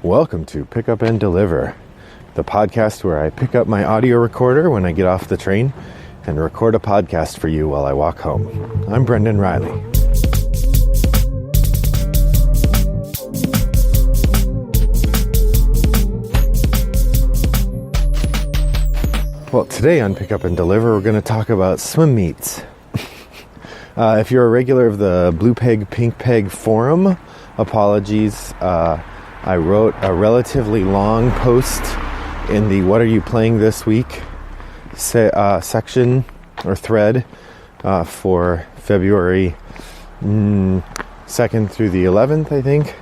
Welcome to Pick Up and Deliver, the podcast where I pick up my audio recorder when I get off the train and record a podcast for you while I walk home. I'm Brendan Riley. Well, today on Pick Up and Deliver, we're going to talk about swim meets. If you're a regular of the Blue Peg, Pink Peg forum, apologies. I wrote a relatively long post in the What Are You Playing This Week section or thread for February 2nd through the 11th, I think.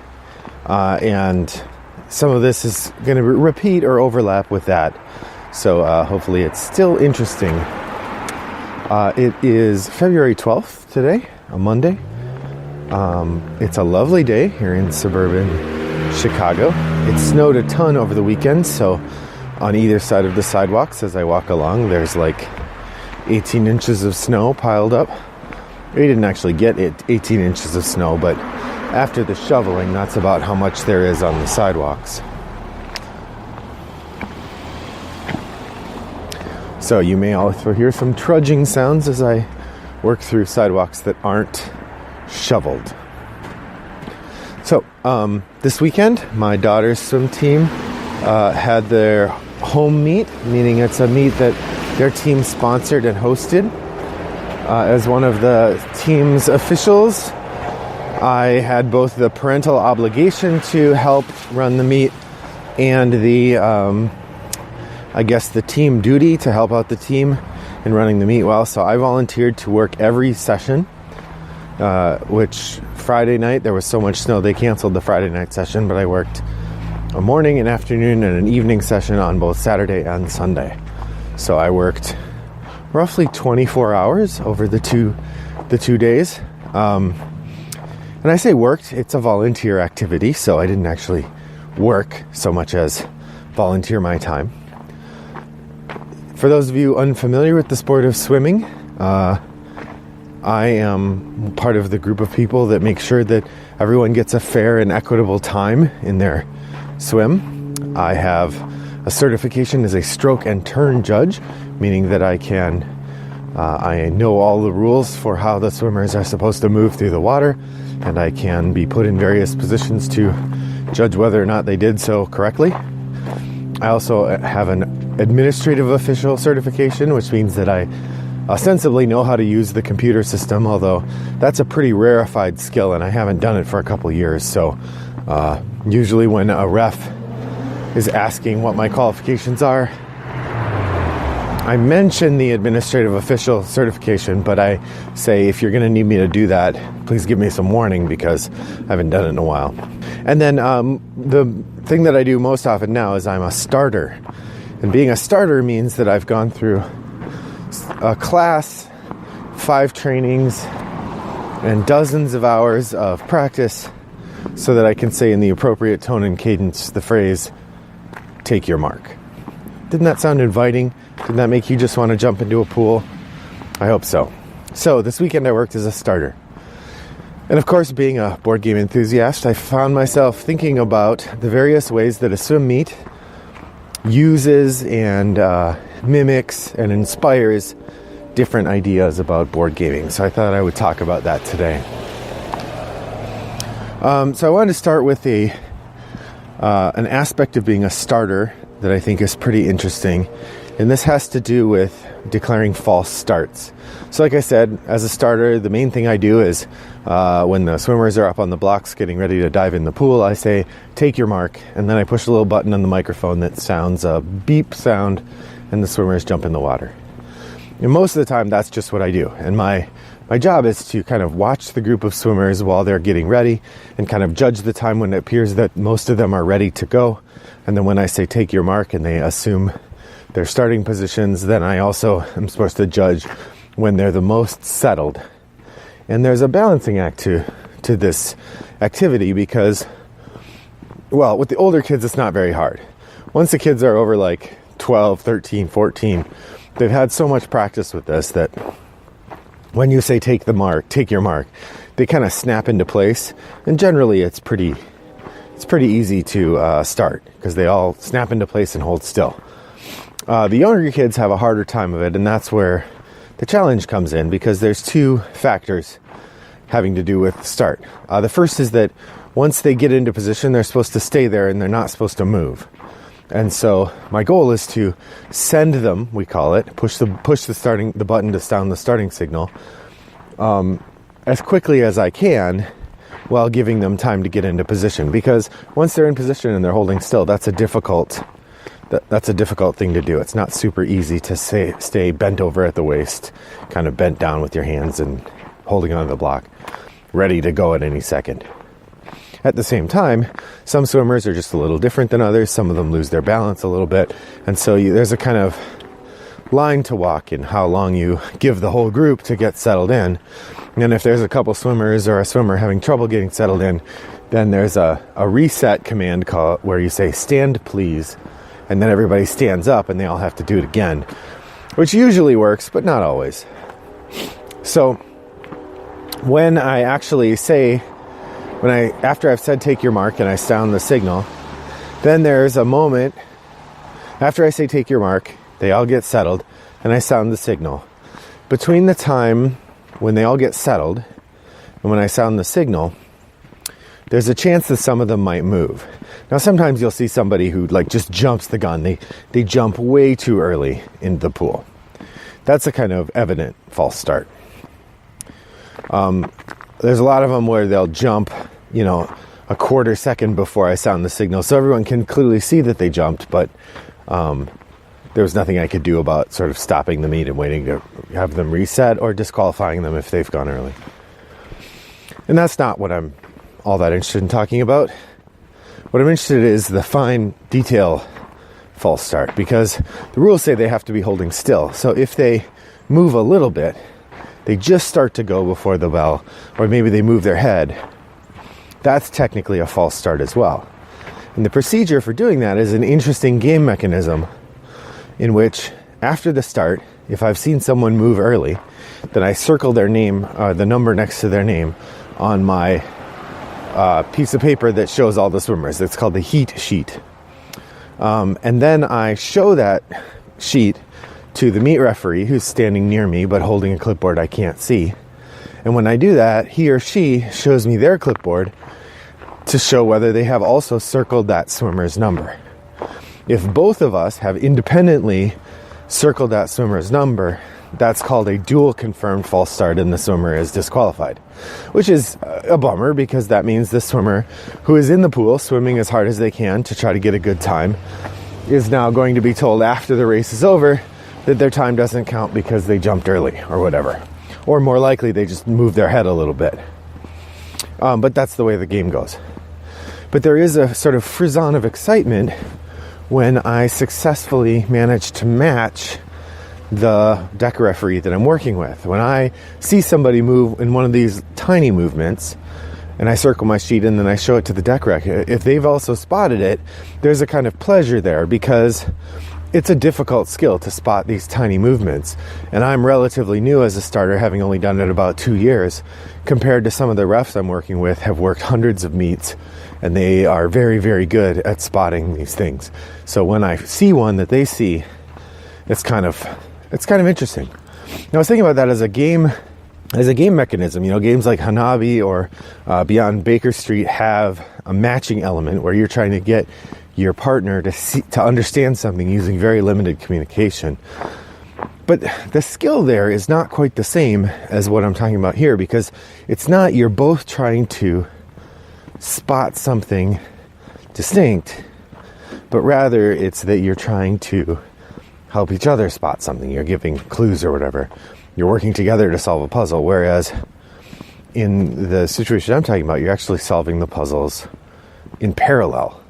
And some of this is going to repeat or overlap with that. So hopefully it's still interesting. It is February 12th today, a Monday. It's a lovely day here in suburban Chicago. It snowed a ton over the weekend, so on either side of the sidewalks as I walk along, there's like 18 inches of snow piled up. We didn't actually get 18 inches of snow, but after the shoveling, that's about how much there is on the sidewalks. So you may also hear some trudging sounds as I work through sidewalks that aren't shoveled. So this weekend, my daughter's swim team had their home meet, meaning it's a meet that their team sponsored and hosted. As one of the team's officials, I had both the parental obligation to help run the meet and the team duty to help out the team in running the meet well. So I volunteered to work every session, which Friday night, there was so much snow, they canceled the Friday night session, but I worked a morning, an afternoon, and an evening session on both Saturday and Sunday. So I worked roughly 24 hours over the two days. And I say worked, it's a volunteer activity, so I didn't actually work so much as volunteer my time. For those of you unfamiliar with the sport of swimming, I am part of the group of people that make sure that everyone gets a fair and equitable time in their swim. I have a certification as a stroke and turn judge, meaning that I know all the rules for how the swimmers are supposed to move through the water, and I can be put in various positions to judge whether or not they did so correctly. I also have an administrative official certification, which means that I ostensibly know how to use the computer system, although that's a pretty rarefied skill and I haven't done it for a couple years. So usually when a ref is asking what my qualifications are, I mention the administrative official certification, but I say, if you're going to need me to do that, please give me some warning because I haven't done it in a while. And then the thing that I do most often now is I'm a starter. And being a starter means that I've gone through a class, 5 trainings, and dozens of hours of practice so that I can say in the appropriate tone and cadence the phrase, "Take your mark." Didn't that sound inviting? Didn't that make you just want to jump into a pool? I hope so. So this weekend I worked as a starter. And of course, being a board game enthusiast, I found myself thinking about the various ways that a swim meet uses and mimics and inspires different ideas about board gaming. So I thought I would talk about that today. So I wanted to start with an aspect of being a starter that I think is pretty interesting. And this has to do with declaring false starts. So like I said, as a starter, the main thing I do is when the swimmers are up on the blocks getting ready to dive in the pool, I say, "Take your mark." And then I push a little button on the microphone that sounds a beep sound, and the swimmers jump in the water. And most of the time, that's just what I do. And my job is to kind of watch the group of swimmers while they're getting ready and kind of judge the time when it appears that most of them are ready to go. And then when I say "take your mark" and they assume their starting positions, then I also am supposed to judge when they're the most settled. And there's a balancing act to this activity because, well, with the older kids, it's not very hard. Once the kids are over like 12, 13, 14, they've had so much practice with this that when you say take your mark, they kind of snap into place. And generally it's pretty it's pretty easy to start because they all snap into place and hold still. The younger kids have a harder time of it, and that's where the challenge comes in, because there's two factors having to do with the start. The first is that once they get into position, they're supposed to stay there and they're not supposed to move. And so my goal is to send them, we call it, push the button to sound the starting signal as quickly as I can, while giving them time to get into position. Because once they're in position and they're holding still, that's a difficult thing to do. It's not super easy to stay bent over at the waist, kind of bent down with your hands and holding onto the block, ready to go at any second. At the same time, some swimmers are just a little different than others. Some of them lose their balance a little bit. And so there's a kind of line to walk in how long you give the whole group to get settled in. And if there's a couple swimmers or a swimmer having trouble getting settled in, then there's a reset command call where you say, "Stand, please." And then everybody stands up and they all have to do it again, which usually works, but not always. So when I actually say, after I've said take your mark and I sound the signal, then there's a moment after I say take your mark, they all get settled and I sound the signal. Between the time when they all get settled and when I sound the signal, there's a chance that some of them might move. Now, sometimes you'll see somebody who just jumps the gun. They jump way too early into the pool. That's a kind of evident false start. There's a lot of them where they'll jump, a quarter second before I sound the signal. So everyone can clearly see that they jumped, but there was nothing I could do about sort of stopping the meet and waiting to have them reset or disqualifying them if they've gone early. And that's not what I'm all that interested in talking about. What I'm interested in is the fine detail false start, because the rules say they have to be holding still. So if they move a little bit, they just start to go before the bell, or maybe they move their head, that's technically a false start as well. And the procedure for doing that is an interesting game mechanism in which, after the start, if I've seen someone move early, then I circle their name, the number next to their name, on my piece of paper that shows all the swimmers. It's called the heat sheet. And then I show that sheet to the meet referee, who's standing near me but holding a clipboard I can't see. And when I do that, he or she shows me their clipboard to show whether they have also circled that swimmer's number. If both of us have independently circled that swimmer's number, that's called a dual confirmed false start, and the swimmer is disqualified, which is a bummer, because that means the swimmer who is in the pool swimming as hard as they can to try to get a good time is now going to be told after the race is over that their time doesn't count because they jumped early or whatever. Or more likely, they just moved their head a little bit. But that's the way the game goes. But there is a sort of frisson of excitement when I successfully manage to match the deck referee that I'm working with. When I see somebody move in one of these tiny movements, and I circle my sheet and then I show it to the deck rec, if they've also spotted it, there's a kind of pleasure there, because it's a difficult skill to spot these tiny movements. And I'm relatively new as a starter, having only done it about 2 years, compared to some of the refs I'm working with have worked hundreds of meets, and they are very, very good at spotting these things. So when I see one that they see, it's kind of interesting. Now, I was thinking about that as a game mechanism. Games like Hanabi or Beyond Baker Street have a matching element where you're trying to get your partner to understand something using very limited communication. But the skill there is not quite the same as what I'm talking about here, because it's not you're both trying to spot something distinct, but rather it's that you're trying to help each other spot something. You're giving clues or whatever. You're working together to solve a puzzle, whereas in the situation I'm talking about, you're actually solving the puzzles in parallel.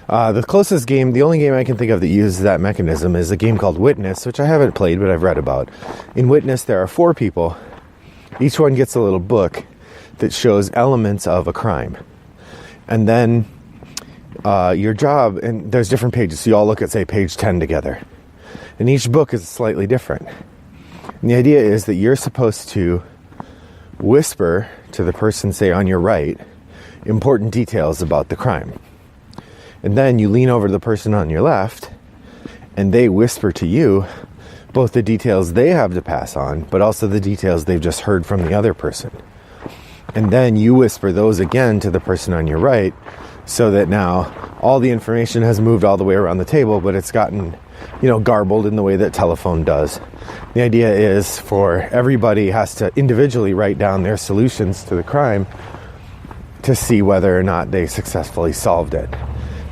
The closest game, the only game I can think of that uses that mechanism, is a game called Witness, which I haven't played, but I've read about. In Witness, there are 4 people. Each one gets a little book that shows elements of a crime. And then your job, and there's different pages, so you all look at, say, page 10 together. And each book is slightly different. And the idea is that you're supposed to whisper to the person, say, on your right, important details about the crime. And then you lean over to the person on your left, and they whisper to you both the details they have to pass on, but also the details they've just heard from the other person. And then you whisper those again to the person on your right, so that now all the information has moved all the way around the table, but it's gotten, garbled in the way that telephone does. The idea is for everybody has to individually write down their solutions to the crime to see whether or not they successfully solved it.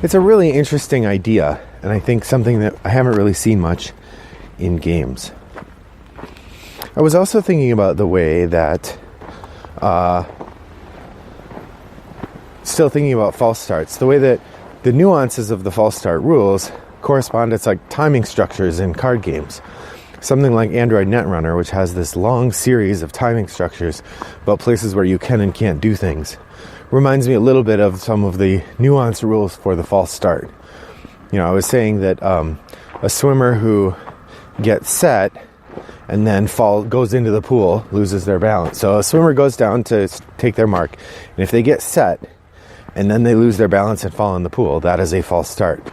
It's a really interesting idea, and I think something that I haven't really seen much in games. I was also thinking about the way that still thinking about false starts, the way that the nuances of the false start rules correspond to like timing structures in card games. Something like Android Netrunner, which has this long series of timing structures about places where you can and can't do things, reminds me a little bit of some of the nuanced rules for the false start. I was saying that a swimmer who gets set and then goes into the pool loses their balance. So a swimmer goes down to take their mark, and if they get set and then they lose their balance and fall in the pool, that is a false start.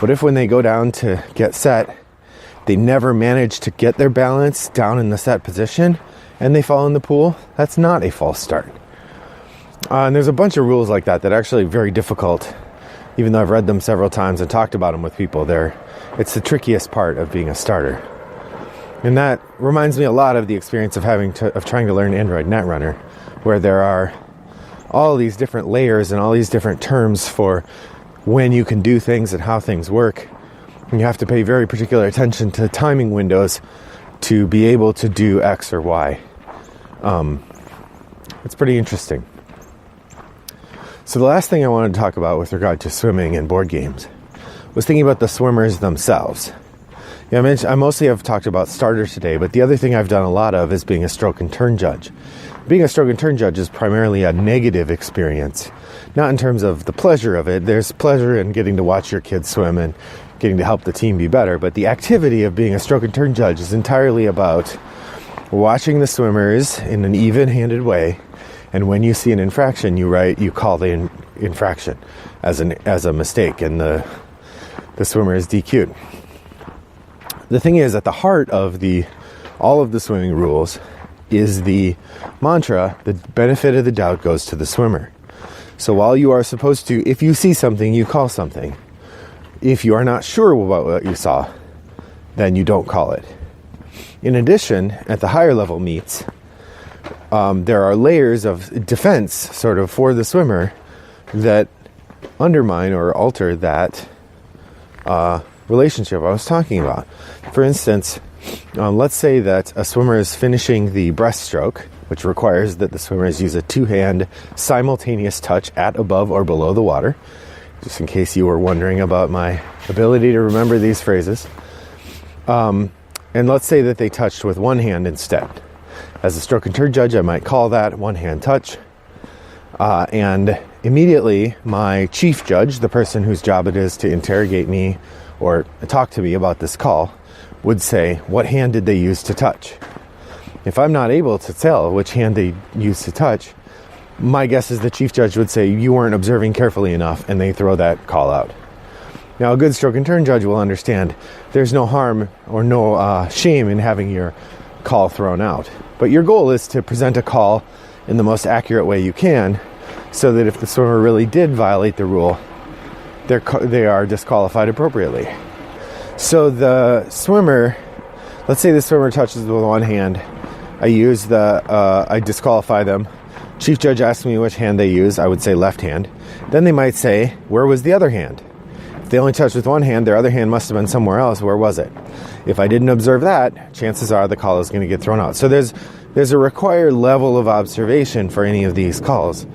But if when they go down to get set, they never manage to get their balance down in the set position and they fall in the pool, that's not a false start. And there's a bunch of rules like that are actually very difficult, even though I've read them several times and talked about them with people. It's the trickiest part of being a starter. And that reminds me a lot of the experience of trying to learn Android Netrunner, where there are all these different layers and all these different terms for when you can do things and how things work. And you have to pay very particular attention to timing windows to be able to do X or Y. It's pretty interesting. So the last thing I wanted to talk about with regard to swimming and board games was thinking about the swimmers themselves. I mostly have talked about starters today, but the other thing I've done a lot of is being a stroke and turn judge. Being a stroke and turn judge is primarily a negative experience, not in terms of the pleasure of it. There's pleasure in getting to watch your kids swim and getting to help the team be better, but the activity of being a stroke and turn judge is entirely about watching the swimmers in an even-handed way, and when you see an infraction, you call the infraction as a mistake, and the swimmer is DQ'd. The thing is, at the heart of all of the swimming rules is the mantra, the benefit of the doubt goes to the swimmer. So while you are supposed to, if you see something, you call something. If you are not sure about what you saw, then you don't call it. In addition, at the higher level meets, there are layers of defense sort of for the swimmer that undermine or alter that relationship I was talking about. For instance, let's say that a swimmer is finishing the breaststroke, which requires that the swimmers use a two-hand simultaneous touch at, above, or below the water. Just in case you were wondering about my ability to remember these phrases. And let's say that they touched with one hand instead. As a stroke and turn judge, I might call that one-hand touch. And immediately, my chief judge, the person whose job it is to interrogate me or talk to me about this call, would say, what hand did they use to touch? If I'm not able to tell which hand they used to touch, my guess is the chief judge would say, you weren't observing carefully enough, and they throw that call out. Now, a good stroke and turn judge will understand there's no harm or no shame in having your call thrown out. But your goal is to present a call in the most accurate way you can, so that if the swimmer really did violate the rule, they are disqualified appropriately. So the swimmer, let's say the swimmer touches with one hand, I disqualify them. Chief judge asks me which hand they use, I would say left hand. Then they might say, where was the other hand? If they only touched with one hand, their other hand must have been somewhere else. Where was it? If I didn't observe that, chances are the call is going to get thrown out. So there's a required level of observation for any of these calls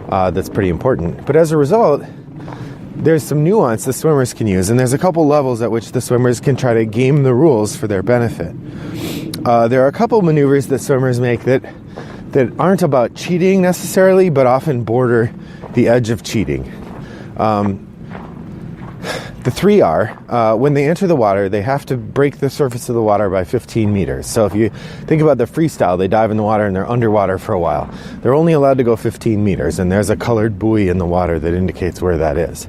that's pretty important. But as a result, there's some nuance the swimmers can use, and there's a couple levels at which the swimmers can try to game the rules for their benefit. There are a couple maneuvers that swimmers make that aren't about cheating necessarily, but often border the edge of cheating. The three are, when they enter the water, they have to break the surface of the water by 15 meters. So if you think about the freestyle, they dive in the water and they're underwater for a while. They're only allowed to go 15 meters, and there's a colored buoy in the water that indicates where that is.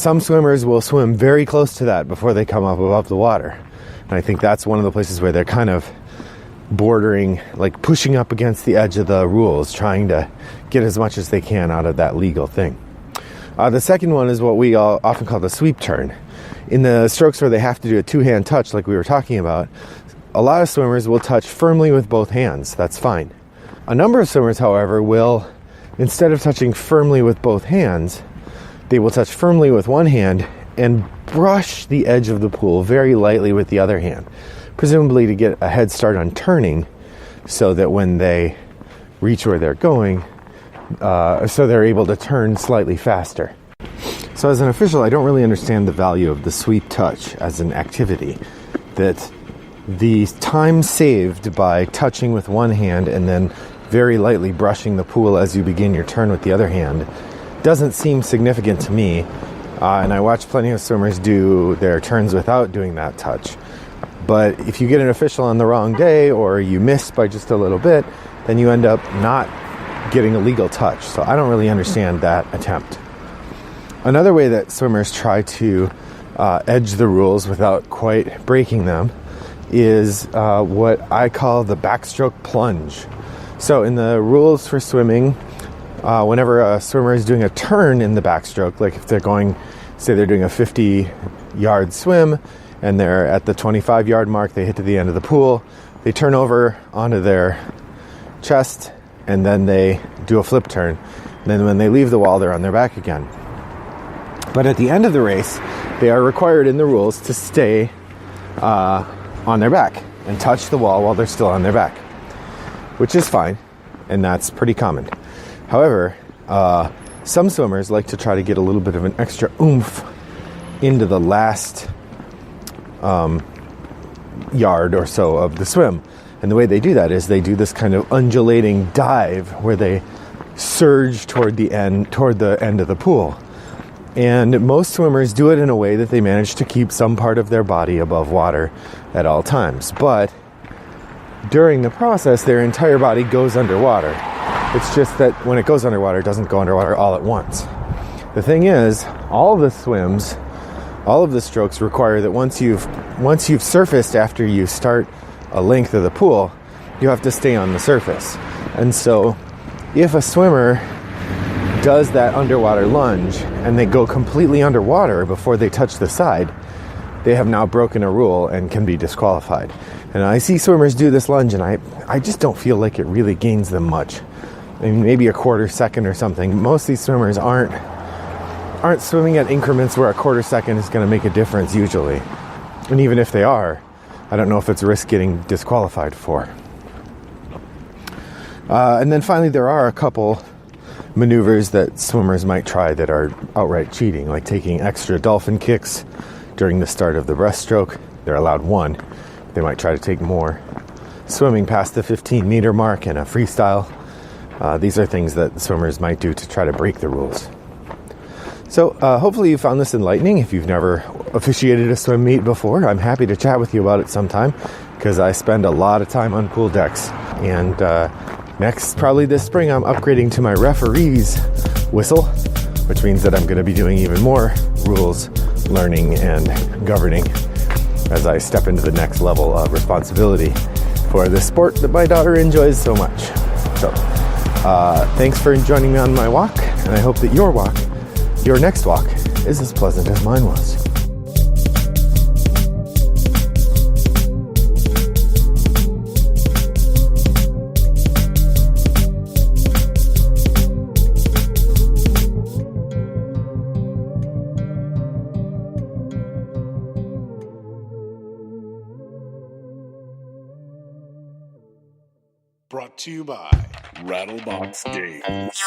Some swimmers will swim very close to that before they come up above the water. And I think that's one of the places where they're kind of bordering, like pushing up against the edge of the rules, trying to get as much as they can out of that legal thing. The second one is what we often call the sweep turn. In the strokes where they have to do a two-hand touch like we were talking about, a lot of swimmers will touch firmly with both hands. That's fine. A number of swimmers, however, will, instead of touching firmly with both hands, they will touch firmly with one hand and brush the edge of the pool very lightly with the other hand, presumably to get a head start on turning so that when they reach where they're going, so they're able to turn slightly faster. So as an official, I don't really understand the value of the sweep touch as an activity. That the time saved by touching with one hand and then very lightly brushing the pool as you begin your turn with the other hand doesn't seem significant to me. And I watch plenty of swimmers do their turns without doing that touch. But if you get an official on the wrong day or you miss by just a little bit, then you end up not getting a legal touch. So I don't really understand that attempt. Another way that swimmers try to edge the rules without quite breaking them is what I call the backstroke plunge. So in the rules for swimming, whenever a swimmer is doing a turn in the backstroke, like if they're going, say they're doing a 50-yard swim and they're at the 25-yard mark, they hit to the end of the pool, they turn over onto their chest, and then they do a flip turn. And then when they leave the wall, they're on their back again. But at the end of the race, they are required in the rules to stay on their back and touch the wall while they're still on their back, which is fine, and that's pretty common. However, some swimmers like to try to get a little bit of an extra oomph into the last yard or so of the swim. And the way they do that is they do this kind of undulating dive where they surge toward the end of the pool. And most swimmers do it in a way that they manage to keep some part of their body above water at all times. But during the process, their entire body goes underwater. It's just that when it goes underwater, it doesn't go underwater all at once. The thing is, all of the strokes require that once you've surfaced after you start a length of the pool, you have to stay on the surface. And so if a swimmer does that underwater lunge and they go completely underwater before they touch the side, they have now broken a rule and can be disqualified. And I see swimmers do this lunge and I just don't feel like it really gains them much. I mean, maybe a quarter second or something. Most of these swimmers aren't swimming at increments where a quarter second is going to make a difference usually. And even if they are, I don't know if it's a risk getting disqualified for. And then finally, there are a couple maneuvers that swimmers might try that are outright cheating, like taking extra dolphin kicks during the start of the breaststroke. They're allowed one. They might try to take more. Swimming past the 15-meter mark in a freestyle. These are things that swimmers might do to try to break the rules. So hopefully you found this enlightening. If you've never officiated a swim meet before, I'm happy to chat with you about it sometime because I spend a lot of time on pool decks. And next, probably this spring, I'm upgrading to my referee's whistle, which means that I'm going to be doing even more rules, learning, and governing as I step into the next level of responsibility for this sport that my daughter enjoys so much. So thanks for joining me on my walk, and I hope that your next walk is as pleasant as mine was. Brought to you by Rattlebox Games.